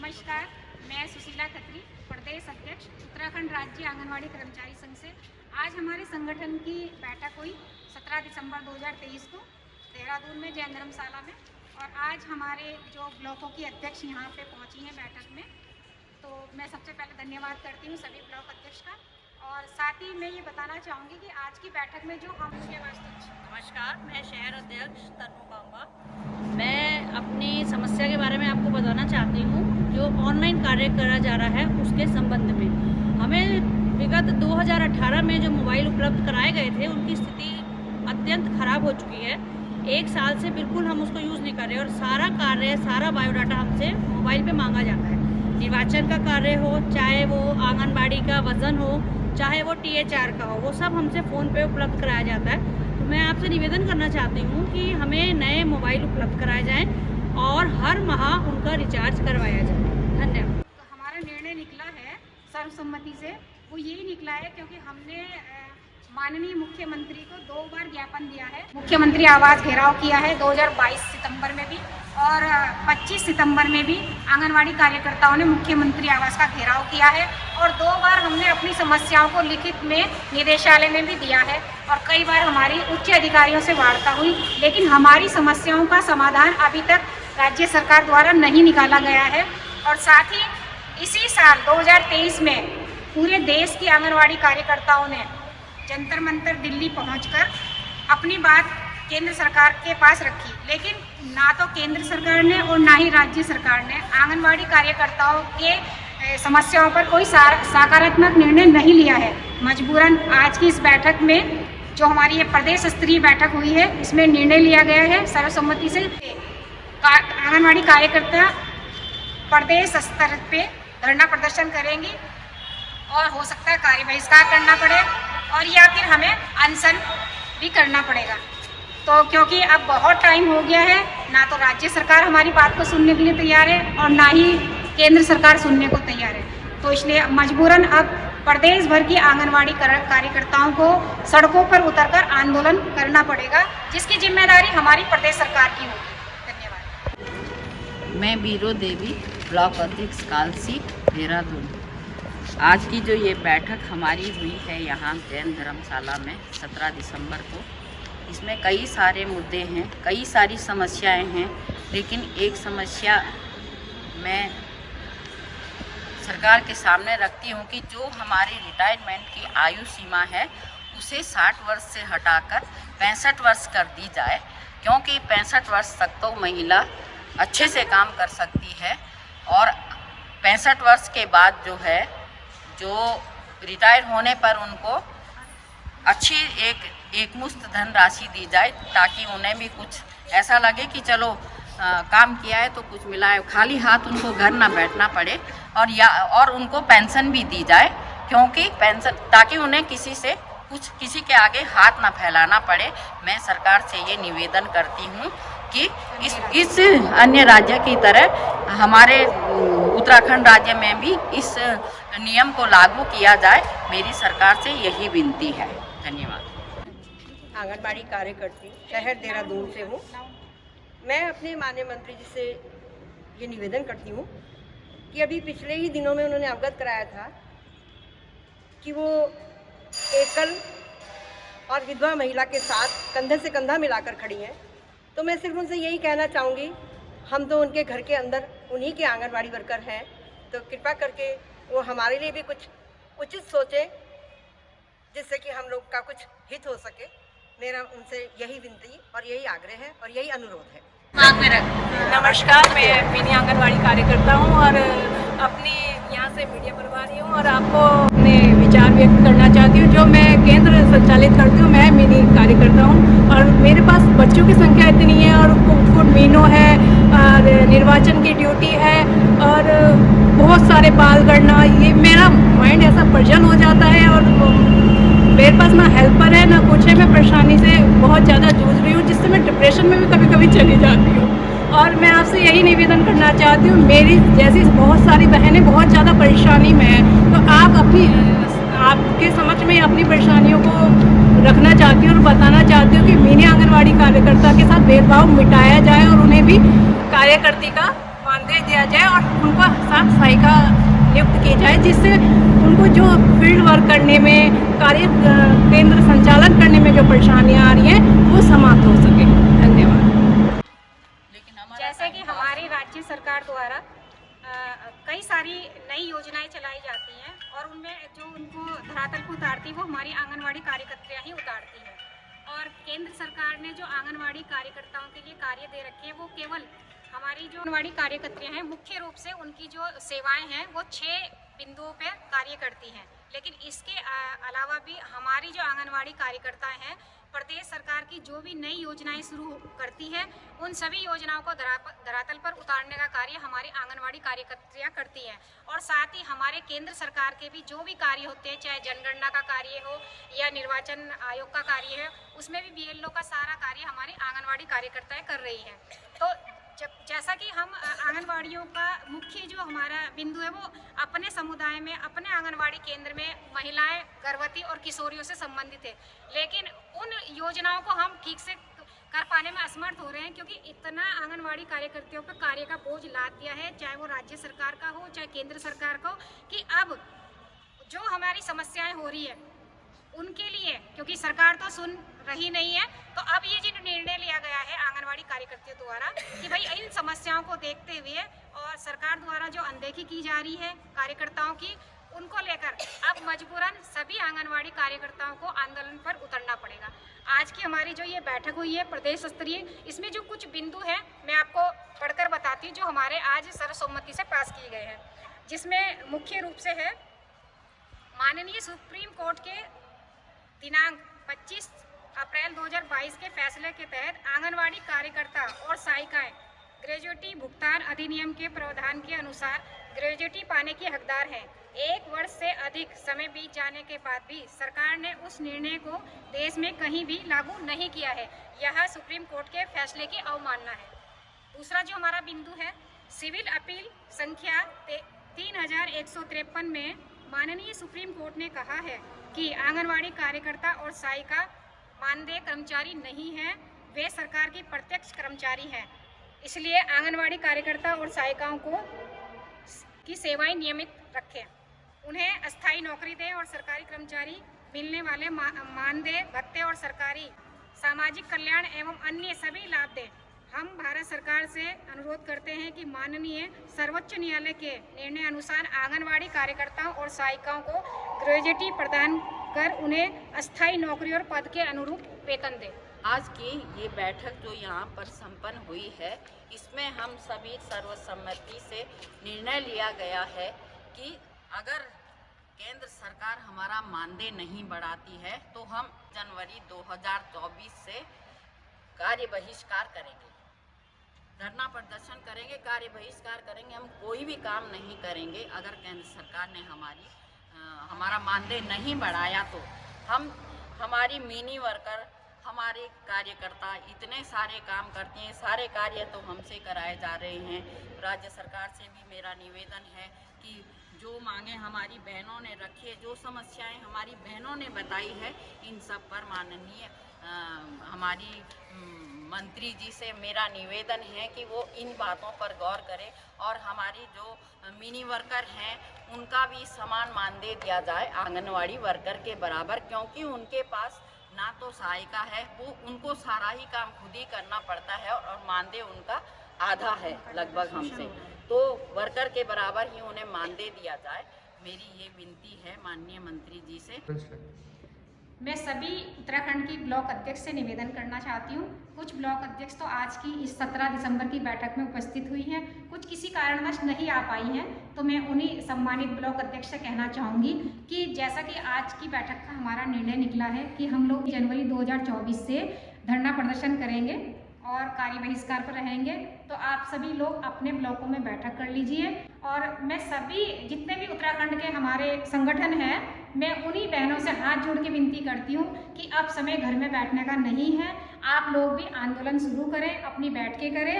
नमस्कार, मैं सुशीला खत्री, प्रदेश अध्यक्ष उत्तराखंड राज्य आंगनवाड़ी कर्मचारी संघ से। आज हमारे संगठन की बैठक हुई 17 दिसंबर 2023 को देहरादून में जैन धर्मशाला में। और आज हमारे जो ब्लॉकों की अध्यक्ष यहाँ पे पहुँची हैं बैठक में, तो मैं सबसे पहले धन्यवाद करती हूँ सभी ब्लॉक अध्यक्ष का। और साथ ही मैं ये बताना चाहूँगी कि आज की बैठक में जो हम नमस्कार, मैं शहर अध्यक्ष तन्नू बांबा। मैं अपनी समस्या के बारे में आपको बताना चाहती हूँ। जो ऑनलाइन कार्य करा जा रहा है उसके संबंध में हमें विगत 2018 में जो मोबाइल उपलब्ध कराए गए थे उनकी स्थिति अत्यंत खराब हो चुकी है। 1 साल से बिल्कुल हम उसको यूज़ नहीं कर रहे और सारा कार्य, सारा बायोडाटा हमसे मोबाइल पे मांगा जाता है। निर्वाचन का कार्य हो, चाहे वो आंगनबाड़ी का वजन हो, चाहे वो THR का हो, वो सब हमसे फ़ोन पे उपलब्ध कराया जाता है। तो मैं आपसे निवेदन करना चाहती हूँ कि हमें नए मोबाइल उपलब्ध कराए जाएं और हर माह उनका रिचार्ज करवाया जाए। धन्यवाद। तो हमारा निर्णय निकला है सर्वसम्मति से, वो यही निकला है क्योंकि हमने माननीय मुख्यमंत्री को 2 बार ज्ञापन दिया है। मुख्यमंत्री आवास घेराव किया है 2022 सितंबर में भी और 25 सितंबर में भी आंगनवाड़ी कार्यकर्ताओं ने मुख्यमंत्री आवास का घेराव किया है। और 2 बार हमने अपनी समस्याओं को लिखित में निदेशालय में भी दिया है और कई बार हमारी उच्च अधिकारियों से वार्ता हुई, लेकिन हमारी समस्याओं का समाधान अभी तक राज्य सरकार द्वारा नहीं निकाला गया है। और साथ ही इसी साल 2023 में पूरे देश की आंगनवाड़ी कार्यकर्ताओं ने जंतर मंतर दिल्ली पहुंचकर अपनी बात केंद्र सरकार के पास रखी, लेकिन ना तो केंद्र सरकार ने और ना ही राज्य सरकार ने आंगनवाड़ी कार्यकर्ताओं के समस्याओं पर कोई सकारात्मक निर्णय नहीं लिया है। मजबूरन आज की इस बैठक में जो हमारी ये प्रदेश स्तरीय बैठक हुई है, इसमें निर्णय लिया गया है सर्वसम्मति से आंगनवाड़ी कार्यकर्ता प्रदेश स्तर पे धरना प्रदर्शन करेंगी और हो सकता है कार्य बहिष्कार करना पड़े और या फिर हमें अनशन भी करना पड़ेगा। तो क्योंकि अब बहुत टाइम हो गया है, ना तो राज्य सरकार हमारी बात को सुनने के लिए तैयार है और ना ही केंद्र सरकार सुनने को तैयार है। तो इसलिए मजबूरन अब प्रदेश भर की आंगनवाड़ी कार्यकर्ताओं को सड़कों पर उतरकर आंदोलन करना पड़ेगा, जिसकी जिम्मेदारी हमारी प्रदेश सरकार की होगी। धन्यवाद। मैं बीरो देवी, ब्लॉक अध्यक्ष कालसी, देहरादून। आज की जो ये बैठक हमारी हुई है यहाँ जैन धर्मशाला में 17 दिसंबर को, इसमें कई सारे मुद्दे हैं, कई सारी समस्याएं हैं, लेकिन एक समस्या मैं सरकार के सामने रखती हूँ कि जो हमारी रिटायरमेंट की आयु सीमा है उसे 60 वर्ष से हटाकर 65 वर्ष कर दी जाए, क्योंकि 65 वर्ष तक तो महिला अच्छे से काम कर सकती है और 65 वर्ष के बाद जो है, जो रिटायर होने पर उनको अच्छी एक मुश्त धनराशि दी जाए, ताकि उन्हें भी कुछ ऐसा लगे कि चलो काम किया है तो कुछ मिला है, खाली हाथ उनको घर ना बैठना पड़े। और उनको पेंशन भी दी जाए, क्योंकि पेंशन, ताकि उन्हें किसी के आगे हाथ ना फैलाना पड़े। मैं सरकार से ये निवेदन करती हूँ कि इस अन्य राज्य की तरह हमारे उत्तराखंड राज्य में भी इस नियम को लागू किया जाए। मेरी सरकार से यही विनती है। धन्यवाद। आंगनबाड़ी कार्यकर्ती शहर देहरादून से हूँ। मैं अपने माननीय मंत्री जी से ये निवेदन करती हूँ कि अभी पिछले ही दिनों में उन्होंने अवगत कराया था कि वो एकल और विधवा महिला के साथ कंधे से कंधा मिलाकर खड़ी हैं। तो मैं सिर्फ उनसे यही कहना चाहूँगी, हम तो उनके घर के अंदर उन्हीं के आंगनबाड़ी वर्कर हैं, तो कृपा करके वो हमारे लिए भी कुछ उचित सोचें, जिससे कि हम लोग का कुछ हित हो सके। मेरा उनसे यही विनती और यही आग्रह है और यही अनुरोध है। नमस्कार, मैं मिनी आंगनवाड़ी कार्यकर्ता हूँ और अपनी यहाँ से मीडिया प्रभारी हूँ और आपको अपने विचार व्यक्त करना चाहती हूँ। जो मैं केंद्र संचालित करती हूँ, मैं मिनी कार्यकर्ता हूँ और मेरे पास बच्चों की संख्या इतनी है और कुछ मीनो है और निर्वाचन की ड्यूटी है और बहुत सारे बाल गणना, ये मेरा माइंड ऐसा परेशान हो जाता है और मेरे पास ना हेल्पर है ना कुछ है। मैं परेशानी से बहुत ज़्यादा जूझ रही हूँ, जिससे मैं डिप्रेशन में भी कभी कभी चली जाती हूँ। और मैं आपसे यही निवेदन करना चाहती हूँ, मेरी जैसी बहुत सारी बहनें बहुत ज़्यादा परेशानी में हैं, तो आप आपके समझ में अपनी परेशानियों को रखना चाहती हूँ और बताना चाहती हूँ कि मिनी आंगनवाड़ी कार्यकर्ता के साथ भेदभाव मिटाया जाए और उन्हें भी कार्यकर्ती का मानदेय दिया जाए और उनको साथ सहायिका नियुक्त की जाए, जिससे उनको जो फील्ड वर्क करने में, कार्य केंद्र संचालन करने में जो परेशानियां आ रही हैं वो समाप्त हो सके। धन्यवाद। जैसे कि हमारी राज्य सरकार द्वारा कई सारी नई योजनाएं चलाई जाती हैं और उनमें जो उनको धरातल पर उतारती है वो हमारी आंगनवाड़ी कार्यकर्ता ही उतारती है। और केंद्र सरकार ने जो आंगनवाड़ी कार्यकर्ताओं के लिए कार्य दे रखे हैं वो केवल हमारी जो आंगनवाड़ी कार्यकर्तियाँ हैं मुख्य रूप से उनकी जो सेवाएं हैं वो 6 बिंदुओं पर कार्य करती हैं। लेकिन इसके अलावा भी हमारी जो आंगनवाड़ी कार्यकर्ता हैं प्रदेश सरकार की जो भी नई योजनाएं शुरू करती है उन सभी योजनाओं को धरातल पर उतारने का कार्य हमारी आंगनवाड़ी कार्यकर्तियाँ करती हैं। और साथ ही हमारे केंद्र सरकार के भी जो भी कार्य होते हैं, चाहे जनगणना का कार्य हो या निर्वाचन आयोग का कार्य है, उसमें भी BLO का सारा कार्य हमारी आंगनवाड़ी कार्यकर्ताएँ कर रही हैं। तो जैसा कि हम आंगनवाड़ियों का मुख्य जो हमारा बिंदु है वो अपने समुदाय में, अपने आंगनवाड़ी केंद्र में महिलाएं, गर्भवती और किशोरियों से संबंधित है। लेकिन उन योजनाओं को हम ठीक से कर पाने में असमर्थ हो रहे हैं क्योंकि इतना आंगनवाड़ी कार्यकर्ताओं पर कार्य का बोझ लाद दिया है, चाहे वो राज्य सरकार का हो चाहे केंद्र सरकार का हो, कि अब जो हमारी समस्याएं हो रही है उनके लिए, क्योंकि सरकार तो सुन रही नहीं है, तो अब ये जो निर्णय लिया गया है आंगनवाड़ी कार्यकर्ताओं द्वारा कि भाई इन समस्याओं को देखते हुए और सरकार द्वारा जो अनदेखी की जा रही है कार्यकर्ताओं की, उनको लेकर अब मजबूरन सभी आंगनवाड़ी कार्यकर्ताओं को आंदोलन पर उतरना पड़ेगा। आज की हमारी जो ये बैठक हुई है प्रदेश स्तरीय, इसमें जो कुछ बिंदु हैं मैं आपको पढ़कर बताती हूँ जो हमारे आज सर्वसम्मति से पास किए गए हैं, जिसमें मुख्य रूप से है माननीय सुप्रीम कोर्ट के दिनांक 25 अप्रैल 2022 के फैसले के तहत आंगनवाड़ी कार्यकर्ता और सहायिकाएं ग्रेजुएटी भुगतान अधिनियम के प्रावधान के अनुसार ग्रेजुएटी पाने की हकदार हैं। 1 वर्ष से अधिक समय बीत जाने के बाद भी सरकार ने उस निर्णय को देश में कहीं भी लागू नहीं किया है। यह सुप्रीम कोर्ट के फैसले की अवमानना है। दूसरा जो हमारा बिंदु है, सिविल अपील संख्या 3153 में माननीय सुप्रीम कोर्ट ने कहा है कि आंगनवाड़ी कार्यकर्ता और सहायिका मानदेय कर्मचारी नहीं हैं, वे सरकार की प्रत्यक्ष कर्मचारी हैं। इसलिए आंगनवाड़ी कार्यकर्ता और सहायिकाओं की सेवाएं नियमित रखें, उन्हें अस्थायी नौकरी दें और सरकारी कर्मचारी मिलने वाले मानदेय भत्ते और सरकारी सामाजिक कल्याण एवं अन्य सभी लाभ दें। हम भारत सरकार से अनुरोध करते हैं कि माननीय सर्वोच्च न्यायालय के निर्णय अनुसार आंगनवाड़ी कार्यकर्ताओं और सहायिकाओं को ग्रेजुएटी प्रदान कर उन्हें अस्थायी नौकरी और पद के अनुरूप वेतन दें। आज की ये बैठक जो यहाँ पर संपन्न हुई है, इसमें हम सभी सर्वसम्मति से निर्णय लिया गया है कि अगर केंद्र सरकार हमारा मानदेय नहीं बढ़ाती है तो हम जनवरी 2024 से कार्य बहिष्कार करेंगे, धरना प्रदर्शन करेंगे, कार्य बहिष्कार करेंगे। हम कोई भी काम नहीं करेंगे अगर केंद्र सरकार ने हमारा मानदेय नहीं बढ़ाया तो। हम हमारी मिनी वर्कर, हमारे कार्यकर्ता इतने सारे काम करते हैं, सारे कार्य तो हमसे कराए जा रहे हैं। राज्य सरकार से भी मेरा निवेदन है कि जो मांगे हमारी बहनों ने रखी है, जो समस्याएं हमारी बहनों ने बताई है, इन सब पर माननीय हमारी मंत्री जी से मेरा निवेदन है कि वो इन बातों पर गौर करें और हमारी जो मिनी वर्कर हैं उनका भी समान मानदेय दिया जाए आंगनवाड़ी वर्कर के बराबर, क्योंकि उनके पास ना तो सहायिका है, वो उनको सारा ही काम खुद ही करना पड़ता है और मानदेय उनका आधा है लगभग हमसे, तो वर्कर के बराबर ही उन्हें मानदेय दिया जाए। मेरी ये विनती है माननीय मंत्री जी से। मैं सभी उत्तराखंड की ब्लॉक अध्यक्ष से निवेदन करना चाहती हूँ। कुछ ब्लॉक अध्यक्ष तो आज की इस 17 दिसंबर की बैठक में उपस्थित हुई हैं, कुछ किसी कारणवश नहीं आ पाई हैं, तो मैं उन्हीं सम्मानित ब्लॉक अध्यक्ष से कहना चाहूँगी कि जैसा कि आज की बैठक का हमारा निर्णय निकला है कि हम लोग जनवरी 2024 से धरना प्रदर्शन करेंगे और कार्य बहिष्कार पर रहेंगे, तो आप सभी लोग अपने ब्लॉकों में बैठक कर लीजिए। और मैं सभी जितने भी उत्तराखंड के हमारे संगठन हैं, मैं उन्हीं बहनों से हाथ जोड़ के विनती करती हूँ कि अब समय घर में बैठने का नहीं है, आप लोग भी आंदोलन शुरू करें, अपनी बैठ के करें।